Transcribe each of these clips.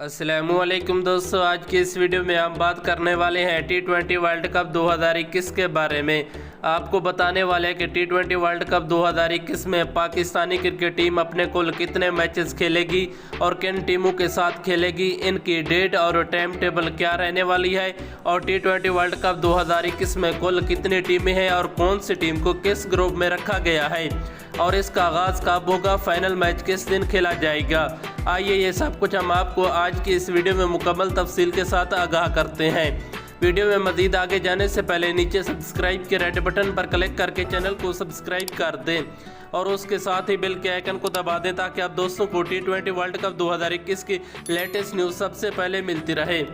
अस्सलामुअलैकुम दोस्तों, आज की इस वीडियो में हम बात करने वाले हैं T20 वर्ल्ड कप 2021 के बारे में। आपको बताने वाले हैं कि T20 वर्ल्ड कप 2021 में पाकिस्तानी क्रिकेट टीम अपने कुल कितने मैचेस खेलेगी और किन टीमों के साथ खेलेगी, इनकी डेट और टाइम टेबल क्या रहने वाली है, और T20 वर्ल्ड कप 2021 में कुल कितनी टीमें हैं और कौन सी टीम को किस ग्रुप में रखा गया है, और इसका आगाज़ कब होगा, फाइनल मैच किस दिन खेला जाएगा। आइए ये सब कुछ हम आपको आज की इस वीडियो में मुकम्मल तफसील के साथ आगाह करते हैं। वीडियो में मज़ीद आगे जाने से पहले नीचे सब्सक्राइब के रेड बटन पर क्लिक करके चैनल को सब्सक्राइब कर दें और उसके साथ ही बेल के आइकन को दबा दें ताकि आप दोस्तों को T20 वर्ल्ड कप 2021 की लेटेस्ट न्यूज़ सबसे पहले मिलती रहे।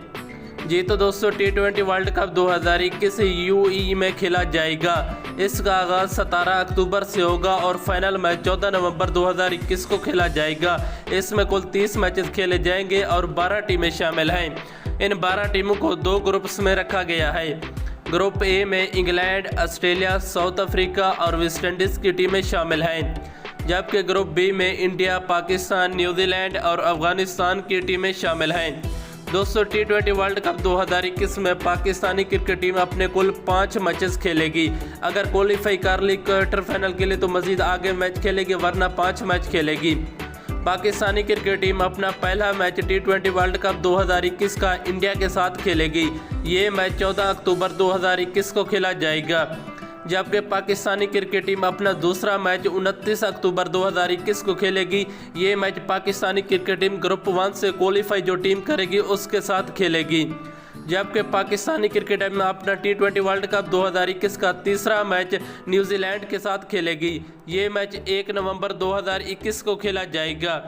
जी तो दोस्तों, T20 वर्ल्ड कप 2021 यूएई में खेला जाएगा। इसका आगाज़ 17 अक्टूबर से होगा और फाइनल मैच 14 नवंबर 2021 को खेला जाएगा। इसमें कुल 30 मैचेस खेले जाएंगे और 12 टीमें शामिल हैं। इन 12 टीमों को 2 ग्रुप्स में रखा गया है। ग्रुप ए में इंग्लैंड, ऑस्ट्रेलिया, साउथ अफ्रीका और वेस्ट इंडीज़ की टीमें शामिल हैं, जबकि ग्रुप बी में इंडिया, पाकिस्तान, न्यूजीलैंड और अफगानिस्तान की टीमें शामिल हैं। दोस्तों, T20 वर्ल्ड कप 2021 में पाकिस्तानी क्रिकेट टीम अपने कुल 5 मैचेस खेलेगी। अगर क्वालिफाई कर ली क्वार्टर फाइनल के लिए तो मजीद आगे मैच खेलेगी, वरना 5 मैच खेलेगी। पाकिस्तानी क्रिकेट टीम अपना पहला मैच T20 वर्ल्ड कप 2021 का इंडिया के साथ खेलेगी। ये मैच 14 अक्टूबर 2021 को खेला जाएगा, जबकि पाकिस्तानी क्रिकेट टीम अपना दूसरा मैच 29 अक्टूबर 2021 को खेलेगी। ये match Pakistani cricket team group 1 से क्वालिफाई जो टीम करेगी उसके साथ खेलेगी, जबकि पाकिस्तानी क्रिकेट टीम अपना T20 वर्ल्ड कप 2021 का तीसरा मैच न्यूजीलैंड के साथ खेलेगी। ये मैच 1 नवंबर 2021 को खेला जाएगा।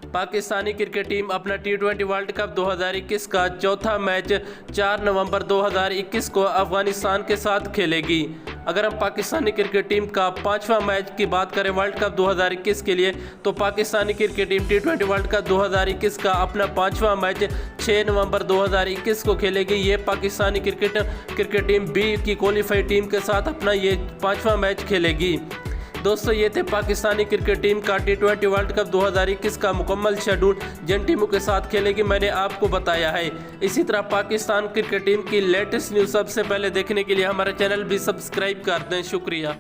पाकिस्तानी क्रिकेट टीम अपना T20 वर्ल्ड कप 2021 का चौथा मैच 4 नवंबर 2021 को अफगानिस्तान के साथ खेलेगी। अगर हम पाकिस्तानी क्रिकेट टीम का 5वां मैच की बात करें वर्ल्ड कप 2021 के लिए, तो Pakistani cricket team T20 world cup 2021 का अपना 5वां मैच 6 नवंबर 2021 को खेलेगी। ये पाकिस्तानी क्रिकेट टीम बी की क्वालिफाइड टीम के साथ अपना ये 5वां मैच खेलेगी। दोस्तों, ये थे पाकिस्तानी क्रिकेट टीम का T20 वर्ल्ड कप 2021 का मुकम्मल शेड्यूल, जिन टीमों के साथ खेलेगी मैंने आपको बताया है। इसी तरह पाकिस्तान क्रिकेट टीम की लेटेस्ट न्यूज़ सबसे पहले देखने के लिए हमारा चैनल भी सब्सक्राइब कर दें। शुक्रिया।